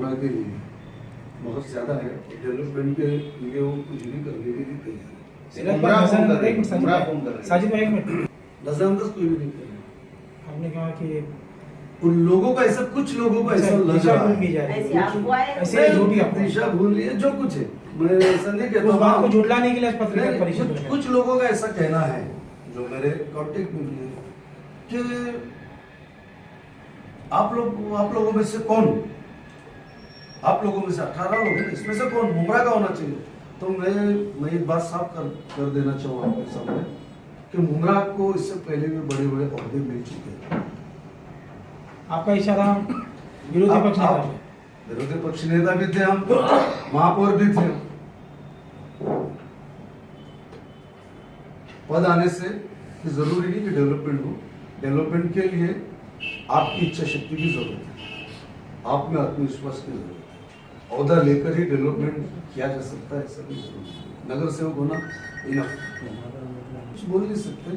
मुमरा के लिए बहुत ज़्यादा है और डेवलपमेंट के लिए वो कुछ भी करने के लिए तैयार है। साजिद भाई एक मिनट, नजरअंदाज कोई भी नहीं कर रहा। आपने कहा कि उन लोगों का ऐसा, कुछ लोगों का ऐसा लग रहा है ऐसे झूठी दिशा भूल रही है, जो कुछ है, मैं ऐसा नहीं कहता उस बात को हूँ। झुठलाने के लिए पत्रकार परिषद में कुछ लोगों का ऐसा कहना है जो मेरे कांटेक्ट में भी है कि आप लोगों में से कौन, आप लोगों में से 18 लोग हैं, इसमें से कौन मुमरा का होना चाहिए। तो मैं एक बात साफ कर देना चाहूँ आपके सामने कि मुमरा को इससे पहले भी बड़े बड़े ओहदे मिल चुके हैं। आपका इशारा विरोधी पक्ष नेता है। विरोधी पक्ष नेता भी थे, हम महापौर भी थे। पद आने से जरूरी नहीं कि डेवलपमेंट हो। डेवलपमेंट के लिए आपकी इच्छा शक्ति की जरूरत है, आप में आत्मविश्वास की जरूरत है। औहदा लेकर ही डेवलपमेंट किया जा सकता है, ऐसा नहीं जरूरी। नगर सेवक होना इनफ, कुछ बोल नहीं सकते।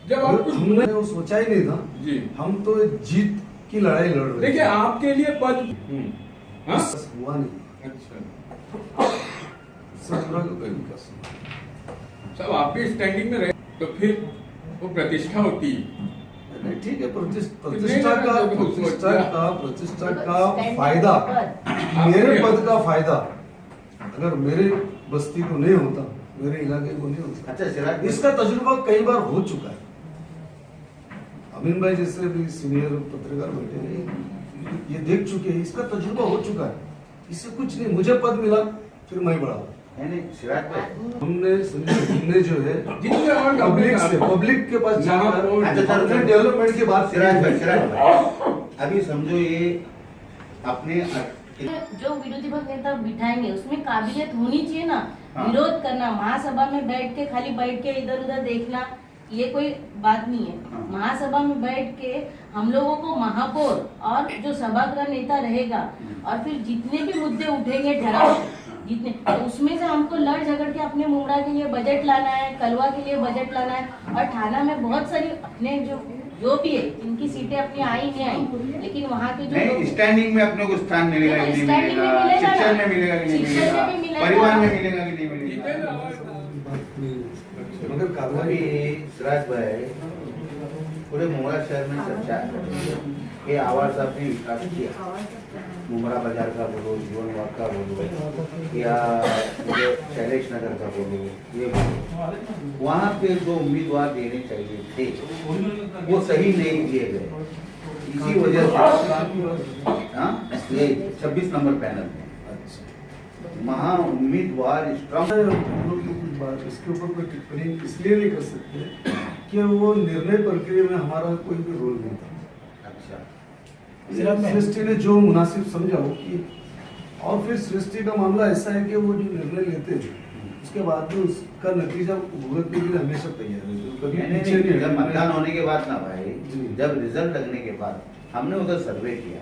जब हमने वो सोचा ही नहीं था जी, हम तो जीत की लड़ाई लड़ रहे। देखिए आपके लिए पद हुआ नहीं। अच्छा, सब को कोई विकास सब आप भी स्टैंडिंग में रहे तो फिर वो प्रतिष्ठा होती है। नहीं, ठीक है। प्रतिष्ठा का फायदा, मेरे पद का फायदा अगर मेरे बस्ती को नहीं होता, मेरे इलाके को नहीं होता। अच्छा, इसका तजुर्बा कई बार हो चुका है। अमीन भाई जैसे भी सीनियर पत्रकार बैठे हैं, ये देख चुके हैं, इसका तजुर्बा हो चुका है। इससे कुछ नहीं, मुझे पद मिला फिर मैं बढ़ा। हमने जो है पब्लिक के पास डेवलपमेंट के बाद अभी समझो ये अपने जो विरोधी पक्ष नेता बिठाएंगे उसमें काबिलियत होनी चाहिए ना। हाँ। विरोध करना, महासभा में बैठ के खाली बैठ के इधर उधर देखना, ये कोई बात नहीं है। हाँ। महासभा में बैठ के हम लोगों को महापौर और जो सभागृह नेता रहेगा और फिर जितने भी मुद्दे उठेंगे ठहराव जितने, तो उसमें से हमको लड़ झगड़ के अपने मुमरा के लिए बजट लाना है, कलवा के लिए बजट लाना है। और थाना में बहुत सारी अपने जो भी है इनकी सीटें अपनी आई नहीं आई, लेकिन वहाँ के जो स्टैंडिंग में अपने को स्थान मिलेगा कि नहीं मिलेगा, शिक्षा में मिलेगा कि नहीं मिलेगा, परिवार में मिलेगा कि नहीं मिलेगा। मगर अभी सिराज भाई पूरे मुमरा शहर में चर्चा है ये आवाज आपने विकास किया, मुमरा बाजार का बोलो, जीवन वार्ड का बोलो या शैलेश नगर का बोलो, ये वहाँ पे जो उम्मीदवार देने चाहिए थे वो सही नहीं दिए गए। इसी वजह से ये 26 नंबर पैनल में महा उम्मीदवार स्ट्रॉन्ग। इसके ऊपर कोई टिप्पणी इसलिए नहीं कर सकते कि वो निर्णय प्रक्रिया में हमारा कोई भी रोल नहीं था। अच्छा, सृष्टि ने जो मुनासिब समझा वो की, और फिर सृष्टि का मामला ऐसा है कि वो जो निर्णय लेते थे उसके बाद में उसका नतीजा भुगतने के लिए हमेशा तैयार है। कभी पीछे नहीं। जब मतदान होने के बाद ना भाई, जब रिजल्ट लगने के बाद हमने उधर सर्वे किया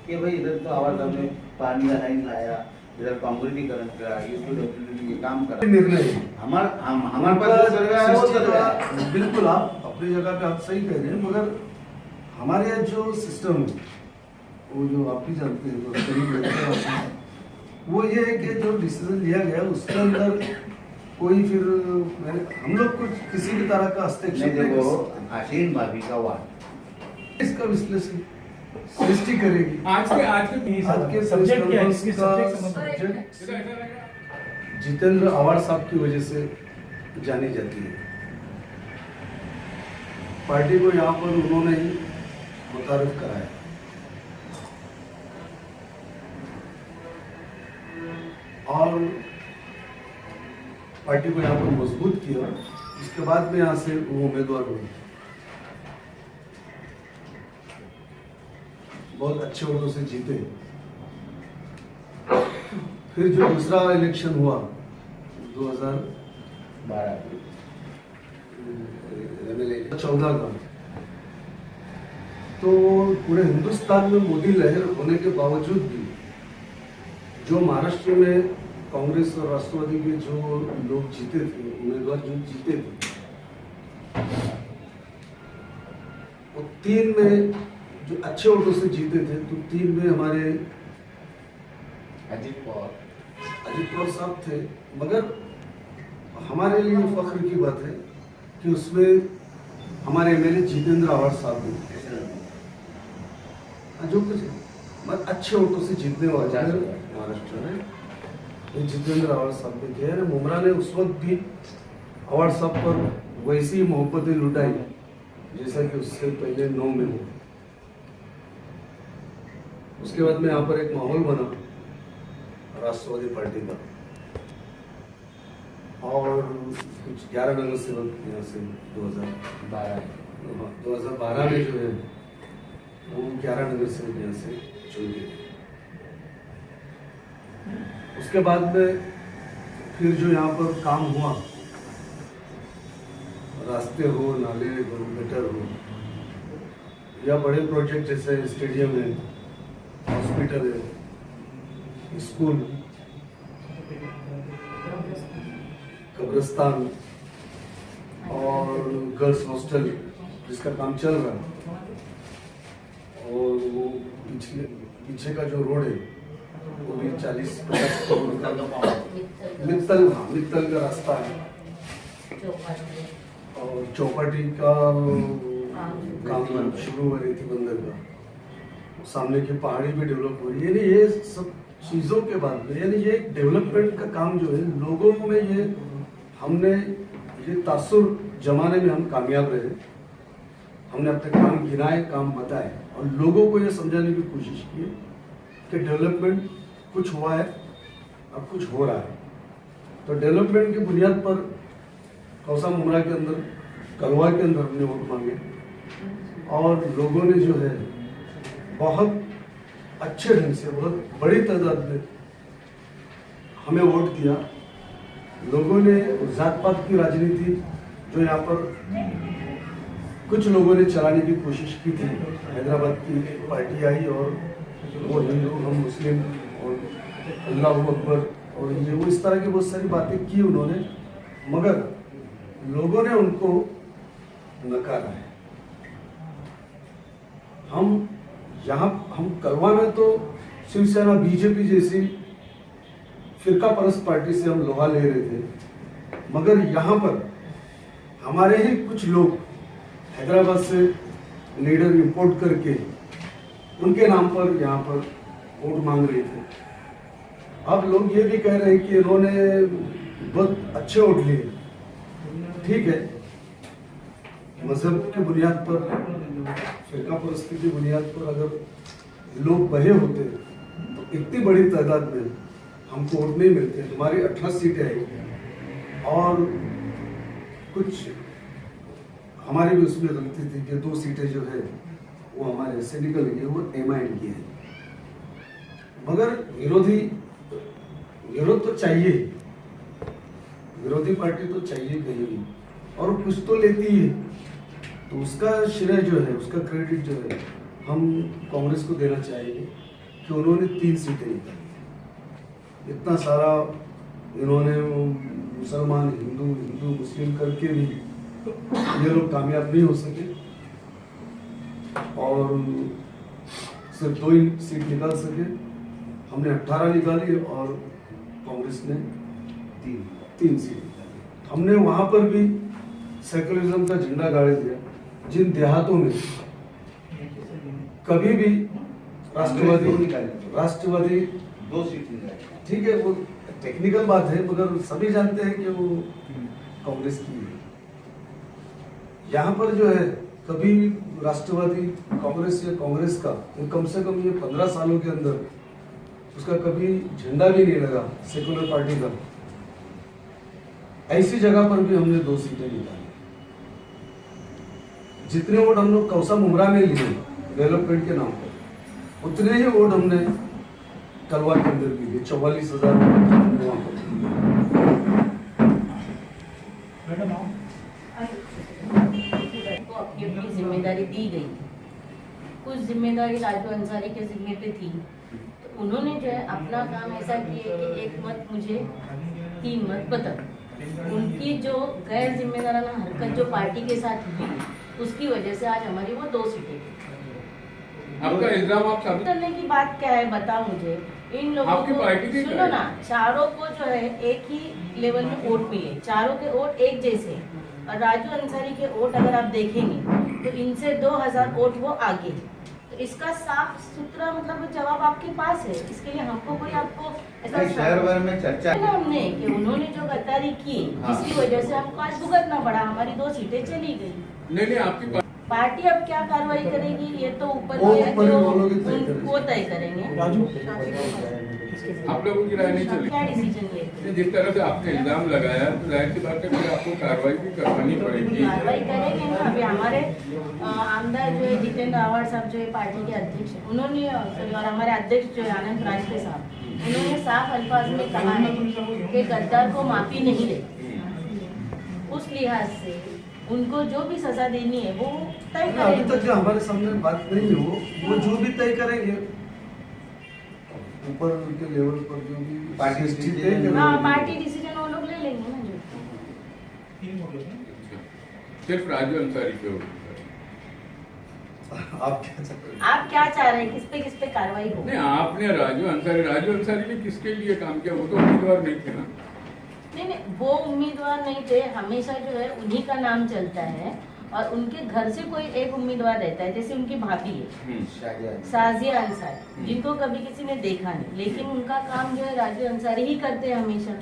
कि भाई इधर तो आवाज हमने पानी का लाइन लाया, इधर कांक्रीटीकरण करा, ये काम करा, निर्णय हमारे पास सर्वे आया वो सर्वे आया। बिल्कुल, आप अपनी जगह पे आप सही कह रहे हैं, मगर हमारे यहाँ जो सिस्टम है वो जो आप भी जानते हैं, वो ये है कि जो डिसीजन लिया गया उसके अंदर कोई फिर हम लोग कुछ किसी भी तरह का हस्तक्षेप नहीं। देखो आशीन भाभी का वाद, इसका विश्लेषण सृष्टि करेगी। आज के सब्जेक्ट क्या है? जितेंद्र आवाड़ साहब की वजह से जानी जाती है। पार्टी को यहाँ पर उन्होंने ही मुतारिफ कराया। और पार्टी को यहाँ पर मजबूत किया, उसके बाद में यहाँ से वो उम्मीदवार हुए, बहुत अच्छे वोटों से जीते। फिर जो दूसरा इलेक्शन हुआ 2014 का, तो पूरे हिंदुस्तान में मोदी लहर होने के बावजूद भी जो महाराष्ट्र में कांग्रेस और राष्ट्रवादी के जो लोग जीते थे, उम्मीदवार जो जीते थे, वो 3 में जो अच्छे वोटों से जीते थे, तो 3 में हमारे अजीत पवार अजीत पवार साहब थे, मगर हमारे लिए फख्र की बात है कि उसमें हमारे एमएलए जितेंद्र आवाड़ साहब भी थे। जो कुछ है, मतलब अच्छे वोटों से जीतने वाले हैं महाराष्ट्र में, ये जितेंद्र आवाड़ साहब भी थे। मुमरा ने उस वक्त भी आवाड़ साहब पर वैसी मोहब्बतें लुटाई जैसा कि उससे पहले 9 में हुआ। उसके बाद में यहाँ पर एक माहौल बना राष्ट्रवादी पार्टी का, और कुछ 11 नगर सेवक यहाँ से 2012 में जो है वो 11 नगर सेवक यहाँ से चुन गए। उसके बाद में फिर जो यहाँ पर काम हुआ, रास्ते हो, नाले हो, गटर हो, या बड़े प्रोजेक्ट जैसे स्टेडियम है, हॉस्पिटल है, स्कूल, कब्रिस्तान और गर्ल्स हॉस्टल जिसका काम चल रहा है, और वो पीछे का जो रोड है वो भी 40-50 करोड़ का मित्तल का रास्ता है, और चौपाटी का काम शुरू हो रही थी बंदर का, सामने की पहाड़ी भी डेवलप हो रही है। यानी ये सब चीज़ों के बाद में, यानी ये डेवलपमेंट का काम जो है लोगों में, ये हमने ये तासुर जमाने में हम कामयाब रहे, हमने अपने काम गिनाए, काम बताए, और लोगों को ये समझाने की कोशिश की कि डेवलपमेंट कुछ हुआ है, अब कुछ हो रहा है। तो डेवलपमेंट की बुनियाद पर कौसा मुमरा के अंदर, कलवा के अंदर हमने वोट मांगे, और लोगों ने जो है बहुत अच्छे ढंग से, बहुत बड़ी तादाद में हमें वोट दिया। लोगों ने जात पात की राजनीति जो यहाँ पर कुछ लोगों ने चलाने की कोशिश की थी, हैदराबाद की एक पार्टी आई और वो हिंदू हम मुस्लिम और अल्लाह अकबर और ये वो इस तरह की बहुत सारी बातें की उन्होंने, मगर लोगों ने उनको नकारा है। हम कलवा में तो शिवसेना बीजेपी जैसी फिरका परस्त पार्टी से हम लोहा ले रहे थे, मगर यहाँ पर हमारे ही कुछ लोग हैदराबाद से लीडर इंपोर्ट करके उनके नाम पर यहाँ पर वोट मांग रहे थे। अब लोग ये भी कह रहे हैं कि इन्होंने बहुत अच्छे वोट लिए। ठीक है, मजहब की बुनियाद पर, फिरका परस्ती की बुनियाद पर अगर लोग बहे होते तो इतनी बड़ी तादाद में हमको वोट नहीं मिलते। हमारी 18 सीटें आई और कुछ हमारी भी उसमें गलती थी कि 2 सीटें जो है वो हमारे से निकल गई, वो एमआईएम की है। मगर विरोध तो चाहिए, विरोधी पार्टी तो चाहिए कहीं भी, और कुछ तो लेती है, तो उसका श्रेय जो है, उसका क्रेडिट जो है हम कांग्रेस को देना चाहेंगे कि उन्होंने 3 सीटें निकाली। इतना सारा इन्होंने मुसलमान हिंदू मुस्लिम करके भी ये लोग कामयाब नहीं हो सके, और सिर्फ 2 ही सीट निकाल सके। हमने 18 निकाली और कांग्रेस ने 3 सीट निकाली। हमने वहां पर भी सेकुलरिज्म का झंडा गाड़ दिया। जिन देहातों में कभी भी राष्ट्रवादी 2 सीट निकाली, ठीक है, वो टेक्निकल बात है, मगर सभी जानते हैं कि वो कांग्रेस की है। यहाँ पर जो है कभी राष्ट्रवादी कांग्रेस या कांग्रेस का कम से कम ये 15 सालों के अंदर उसका कभी झंडा भी नहीं लगा, सेकुलर पार्टी का। ऐसी जगह पर भी हमने 2 सीटें निकाली। जितने वोट हम लोग कौसा मुमरा में लिए डेवलपमेंट के नाम पर, उतने ही वोट हमने कलवा के अंदर भी लिए। 44,000 को अपनी अपनी जिम्मेदारी दी गई थी। कुछ जिम्मेदारी राजू अंसारी के जिम्मे पे थी, तो उन्होंने जो है अपना काम ऐसा किया कि 1 मत मुझे 3 मत पतन। उनकी जो गैर जिम्मेदाराना हरकत जो पार्टी के साथ हुई, उसकी वजह से आज हमारी वो 2 सीटें। आपका इल्जाम आप साबित करने की बात क्या है, बताओ मुझे। इन लोगों आपकी को पार्टी के सुनो ना, चारों को जो है एक ही लेवल में वोट मिले, चारों के वोट एक जैसे हैं। और राजू अंसारी के वोट अगर आप देखेंगे तो इनसे 2000 वोट वो आगे है। तो इसका साफ सुथरा मतलब जवाब आपके पास है। इसके लिए हमको कोई आपको नहीं, शहर भर में चर्चा है ना हमने कि उन्होंने जो गद्दारी की हाँ। जिसकी वजह से हमको आज भुगतना पड़ा, हमारी 2 सीटें चली गई। नहीं आपकी पार्टी अब क्या कार्रवाई करेगी ये तो ऊपर वो के ऊपर जो वो लोग ही तय करेंगे। वो तय करेंगे। राजू आप लोगों की राय नहीं चली। क्या डिसीजन लेते हैं? जिस तरह से आपने इल्जाम लगाया तो जाहिर सी बात है कि आपको कार्रवाई भी करवानी पड़ेगी। कार्रवाई करेंगे ना। अभी हमारे आमदार जो है जितेंद्र आवाड़ साहब जो है पार्टी के अध्यक्ष हैं, उन्होंने और हमारे अध्यक्ष जो है आनंद राजपूत साहब, उन्होंने साफ अल्फाज में कहा है कि गद्दार को माफी नहीं देती। उस लिहाज से उनको जो भी सजा देनी है वो तय अभी करेंगे। तक जो हमारे सामने बात नहीं है वो जो भी तय करेंगे ऊपर के लेवल पर जो भी पार्टी SST decision- तय करेंगे। हाँ, पार्टी डिसीजन वो लोग ले लेंगे ना जो। सिर्फ राजू अंसारी के ऊपर। आप क्या चाहते हैं? आप क्या चाह रहे हैं? किस पे कार्रवाई हो? नहीं आपने राजू अंसारी ने किसके लिए काम किया? वो तो उम्मीदवार नहीं थे ना। नहीं, वो उम्मीदवार नहीं थे। हमेशा जो है उन्हीं का नाम चलता है और उनके घर से कोई एक उम्मीदवार रहता है। जैसे उनकी भाभी है शाजिया साजिया अंसारी, जिनको कभी किसी ने देखा नहीं, लेकिन उनका काम जो है राजू अंसारी ही करते हैं हमेशा।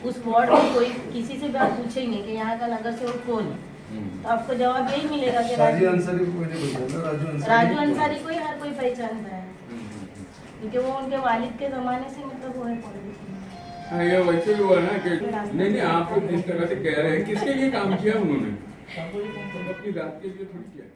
उस वार्ड में कोई किसी से भी आप पूछेंगे कि यहाँ का नगर सेवक कौन है, तो आपको जवाब यही मिलेगा कि शाजिया अंसारी को कोई नहीं पहचानता, राजू अंसारी को ही हर कोई पहचानता है, क्योंकि वो उनके वालिद के जमाने से मतलब वो है पॉलिटिक्स में। हाँ ये वैसे ही हुआ ना कि नहीं आप जिस तरह से कह रहे हैं किसके लिए काम किया उन्होंने? अपनी जात के लिए थोड़ी किया।